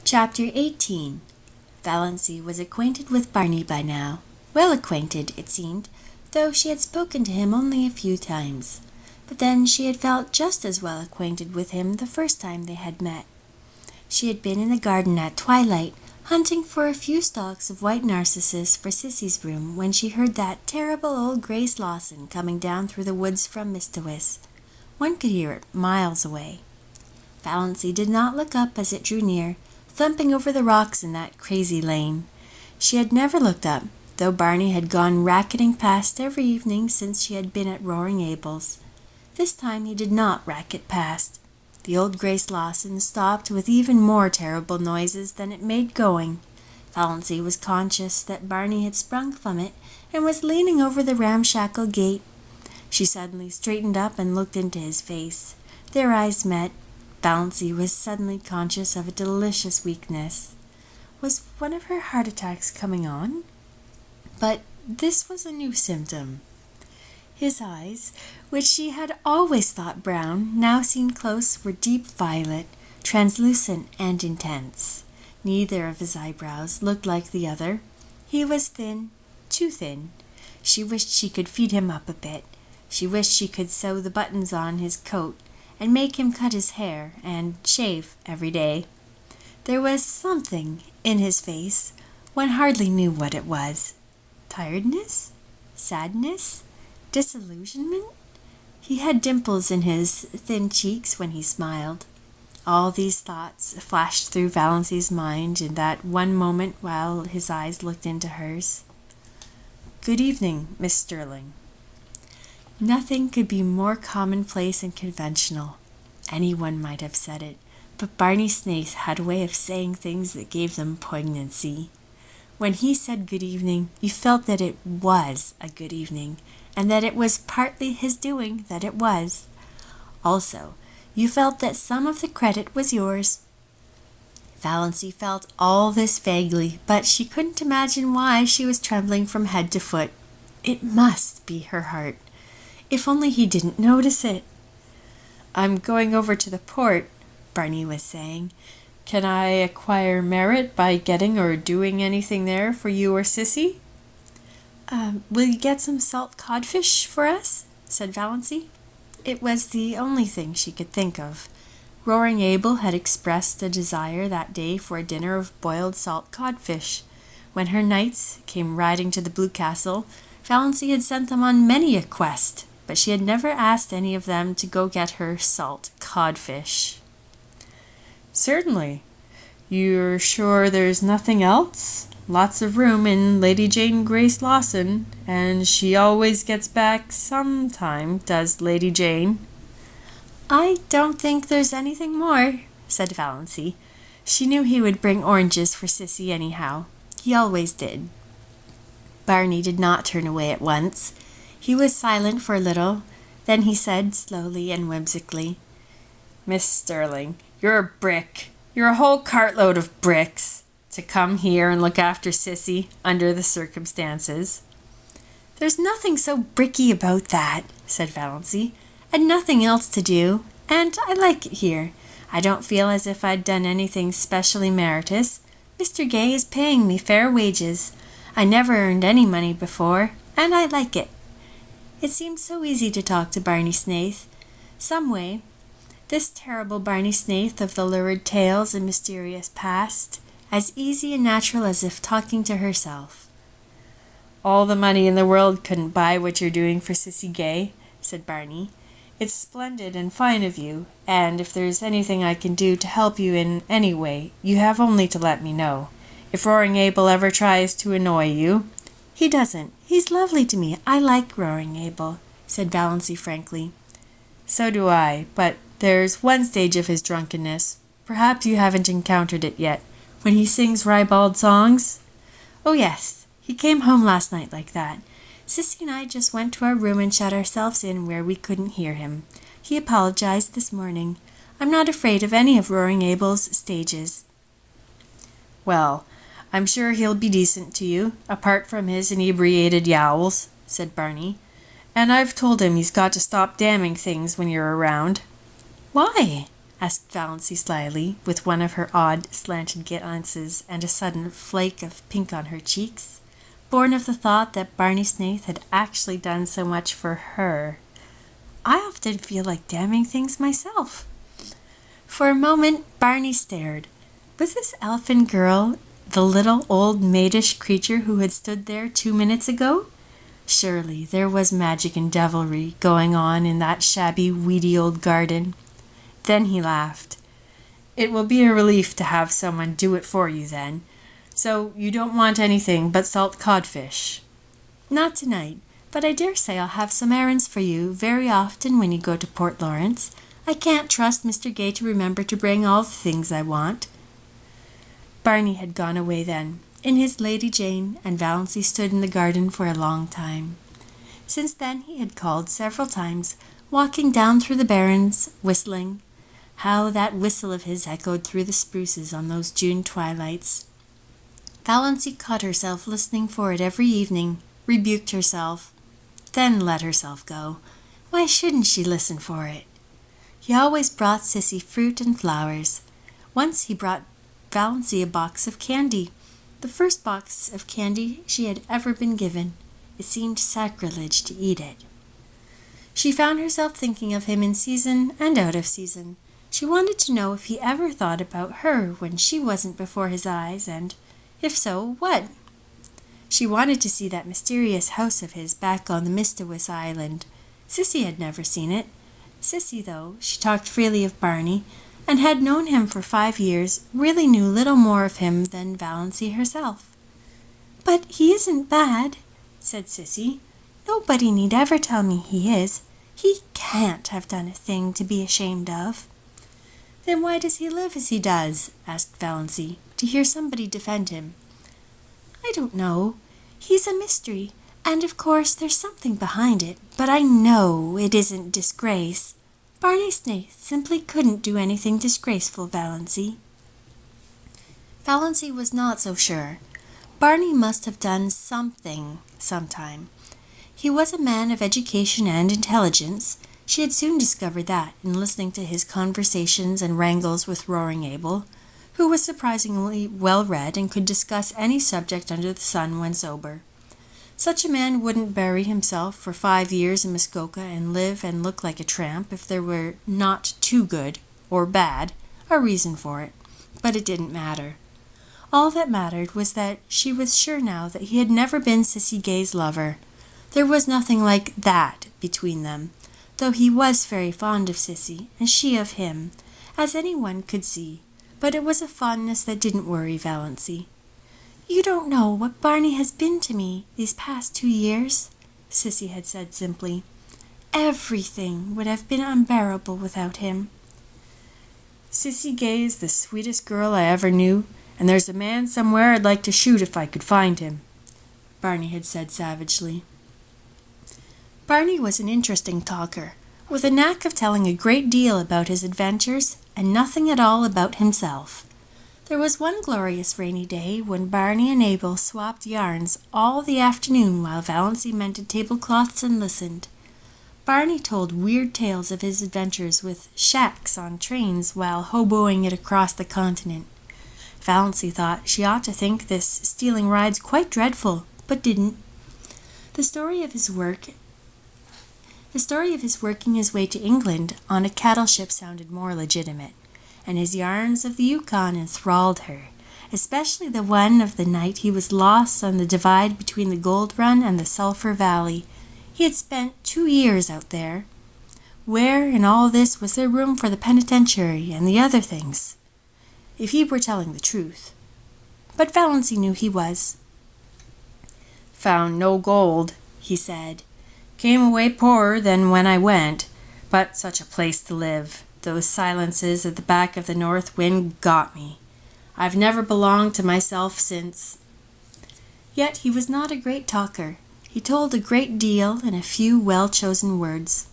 Chapter 18. Valancy was acquainted with Barney by now. Well acquainted, it seemed, though she had spoken to him only a few times. But then she had felt just as well acquainted with him the first time they had met. She had been in the garden at twilight, hunting for a few stalks of white narcissus for Sissy's room, when she heard that terrible old Grace Lawson coming down through the woods from Mistawis. One could hear it miles away. Valancy did not look up as it drew near, thumping over the rocks in that crazy lane. She had never looked up, though Barney had gone racketing past every evening since she had been at Roaring Abel's. This time he did not racket past. The old Grace Lawson stopped with even more terrible noises than it made going. Valancy was conscious that Barney had sprung from it and was leaning over the ramshackle gate. She suddenly straightened up and looked into his face. Their eyes met. Valancy was suddenly conscious of a delicious weakness. Was one of her heart attacks coming on? But this was a new symptom. His eyes, which she had always thought brown, now seen close, were deep violet, translucent and intense. Neither of his eyebrows looked like the other. He was thin, too thin. She wished she could feed him up a bit. She wished she could sew the buttons on his coat and make him cut his hair and shave every day. There was something in his face. One hardly knew what it was. Tiredness? Sadness? Disillusionment? He had dimples in his thin cheeks when he smiled. All these thoughts flashed through Valancy's mind in that one moment while his eyes looked into hers. "Good evening, Miss Sterling." Nothing could be more commonplace and conventional. Anyone might have said it, but Barney Snaith had a way of saying things that gave them poignancy. When he said good evening, you felt that it was a good evening, and that it was partly his doing that it was. Also, you felt that some of the credit was yours. Valancy felt all this vaguely, but she couldn't imagine why she was trembling from head to foot. It must be her heart. If only he didn't notice it. "I'm going over to the port," Barney was saying. "Can I acquire merit by getting or doing anything there for you or Sissy?" Will you get some salt codfish for us?" said Valancy. It was the only thing she could think of. Roaring Abel had expressed a desire that day for a dinner of boiled salt codfish. When her knights came riding to the Blue Castle, Valancy had sent them on many a quest, but she had never asked any of them to go get her salt codfish. "Certainly. You're sure there's nothing else? Lots of room in Lady Jane Grace Lawson, and she always gets back sometime, does Lady Jane." "I don't think there's anything more," said Valancy. She knew he would bring oranges for Sissy anyhow. He always did. Barney did not turn away at once. He was silent for a little. Then he said slowly and whimsically, "Miss Sterling, you're a brick. You're a whole cartload of bricks, to come here and look after Sissy under the circumstances." "There's nothing so bricky about that," said Valancy, "and nothing else to do, and I like it here. I don't feel as if I'd done anything specially meritorious. Mr. Gay is paying me fair wages. I never earned any money before, and I like it." It seemed so easy to talk to Barney Snaith. Some way, this terrible Barney Snaith of the lurid tales and mysterious past, as easy and natural as if talking to herself. "All the money in the world couldn't buy what you're doing for Sissy Gay," said Barney. "It's splendid and fine of you, and if there's anything I can do to help you in any way, you have only to let me know. If Roaring Abel ever tries to annoy you—" "He doesn't. He's lovely to me. I like Roaring Abel," said Valancy frankly. "So do I, but there's one stage of his drunkenness. Perhaps you haven't encountered it yet. When he sings ribald songs." "Oh, yes. He came home last night like that. Sissy and I just went to our room and shut ourselves in where we couldn't hear him. He apologized this morning. I'm not afraid of any of Roaring Abel's stages." "Well, I'm sure he'll be decent to you, apart from his inebriated yowls," said Barney. "And I've told him he's got to stop damning things when you're around." "Why?" asked Valancy slyly, with one of her odd slanted glances and a sudden flake of pink on her cheeks, born of the thought that Barney Snaith had actually done so much for her. I often feel like damning things myself. For a moment Barney stared. Was this elfin girl the little old maidish creature who had stood there 2 minutes ago? Surely there was magic and devilry going on in that shabby, weedy old garden. Then he laughed. "It will be a relief to have someone do it for you, then. So you don't want anything but salt codfish?" "Not tonight, but I dare say I'll have some errands for you very often when you go to Port Lawrence. I can't trust Mr. Gay to remember to bring all the things I want." Barney had gone away then, in his Lady Jane, and Valancy stood in the garden for a long time. Since then he had called several times, walking down through the barrens, whistling. How that whistle of his echoed through the spruces on those June twilights. Valancy caught herself listening for it every evening, rebuked herself, then let herself go. Why shouldn't she listen for it? He always brought Sissy fruit and flowers. Once he brought Valancy a box of candy, the first box of candy she had ever been given. It seemed sacrilege to eat it. She found herself thinking of him in season and out of season. She wanted to know if he ever thought about her when she wasn't before his eyes, and, if so, what? She wanted to see that mysterious house of his back on the Mistawis Island. Sissy had never seen it. Sissy, though she talked freely of Barney, and had known him for 5 years, really knew little more of him than Valancy herself. "But he isn't bad," said Sissy. "Nobody need ever tell me he is. He can't have done a thing to be ashamed of." "Then why does he live as he does?" asked Valancy, to hear somebody defend him. "I don't know. He's a mystery, and of course there's something behind it, but I know it isn't disgrace. Barney Snaith simply couldn't do anything disgraceful, Valancy." Valancy was not so sure. Barney must have done something sometime. He was a man of education and intelligence. She had soon discovered that in listening to his conversations and wrangles with Roaring Abel, who was surprisingly well-read and could discuss any subject under the sun when sober. Such a man wouldn't bury himself for 5 years in Muskoka and live and look like a tramp if there were not too good, or bad, a reason for it. But it didn't matter. All that mattered was that she was sure now that he had never been Sissy Gay's lover. There was nothing like that between them, though he was very fond of Sissy, and she of him, as anyone could see, but it was a fondness that didn't worry Valancy. "You don't know what Barney has been to me these past 2 years," Sissy had said simply. "Everything would have been unbearable without him." "Sissy Gay is the sweetest girl I ever knew, and there's a man somewhere I'd like to shoot if I could find him," Barney had said savagely. Barney was an interesting talker, with a knack of telling a great deal about his adventures and nothing at all about himself. There was one glorious rainy day when Barney and Abel swapped yarns all the afternoon while Valancy mended tablecloths and listened. Barney told weird tales of his adventures with shacks on trains while hoboing it across the continent. Valancy thought she ought to think this stealing rides quite dreadful, but didn't. The story of his working his way to England on a cattle ship sounded more legitimate, and his yarns of the Yukon enthralled her, especially the one of the night he was lost on the divide between the Gold Run and the Sulphur Valley. He had spent 2 years out there. Where in all this was there room for the penitentiary and the other things? If he were telling the truth. But Valancy knew he was. "Found no gold," he said. "Came away poorer than when I went, but such a place to live. Those silences at the back of the north wind got me. I've never belonged to myself since." Yet he was not a great talker. He told a great deal in a few well-chosen words.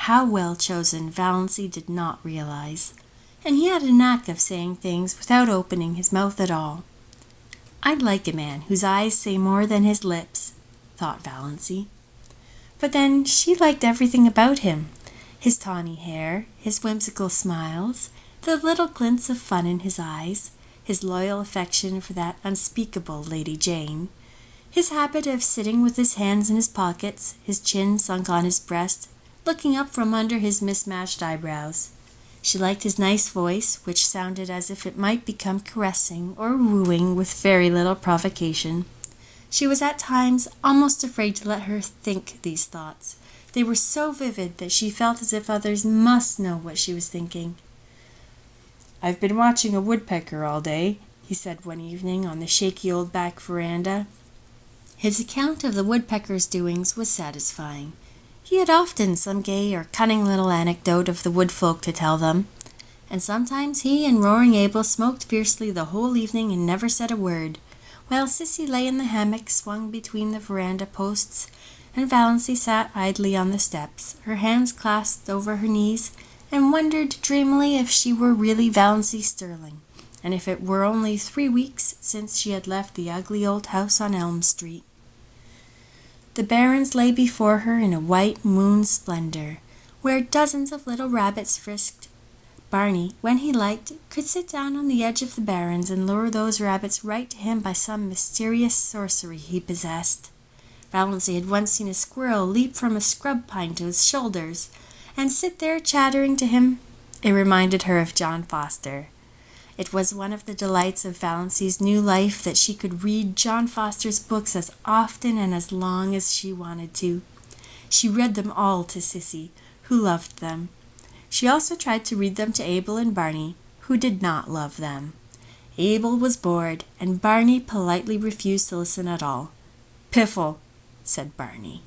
How well-chosen Valancy did not realize. And he had a knack of saying things without opening his mouth at all. "I'd like a man whose eyes say more than his lips," thought Valancy. But then she liked everything about him. His tawny hair, his whimsical smiles, the little glints of fun in his eyes, his loyal affection for that unspeakable Lady Jane, his habit of sitting with his hands in his pockets, his chin sunk on his breast, looking up from under his mismatched eyebrows. She liked his nice voice, which sounded as if it might become caressing or wooing with very little provocation. She was at times almost afraid to let her think these thoughts. They were so vivid that she felt as if others must know what she was thinking. "I've been watching a woodpecker all day," he said one evening on the shaky old back veranda. His account of the woodpecker's doings was satisfying. He had often some gay or cunning little anecdote of the woodfolk to tell them, and sometimes he and Roaring Abel smoked fiercely the whole evening and never said a word, while Sissy lay in the hammock swung between the veranda posts, and Valancy sat idly on the steps, her hands clasped over her knees, and wondered dreamily if she were really Valancy Sterling, and if it were only 3 weeks since she had left the ugly old house on Elm Street. The barrens lay before her in a white moon splendor, where dozens of little rabbits frisked. Barney, when he liked, could sit down on the edge of the barrens and lure those rabbits right to him by some mysterious sorcery he possessed. Valancy had once seen a squirrel leap from a scrub pine to his shoulders, and sit there chattering to him. It reminded her of John Foster. It was one of the delights of Valancy's new life that she could read John Foster's books as often and as long as she wanted to. She read them all to Sissy, who loved them. She also tried to read them to Abel and Barney, who did not love them. Abel was bored, and Barney politely refused to listen at all. "Piffle," said Barney.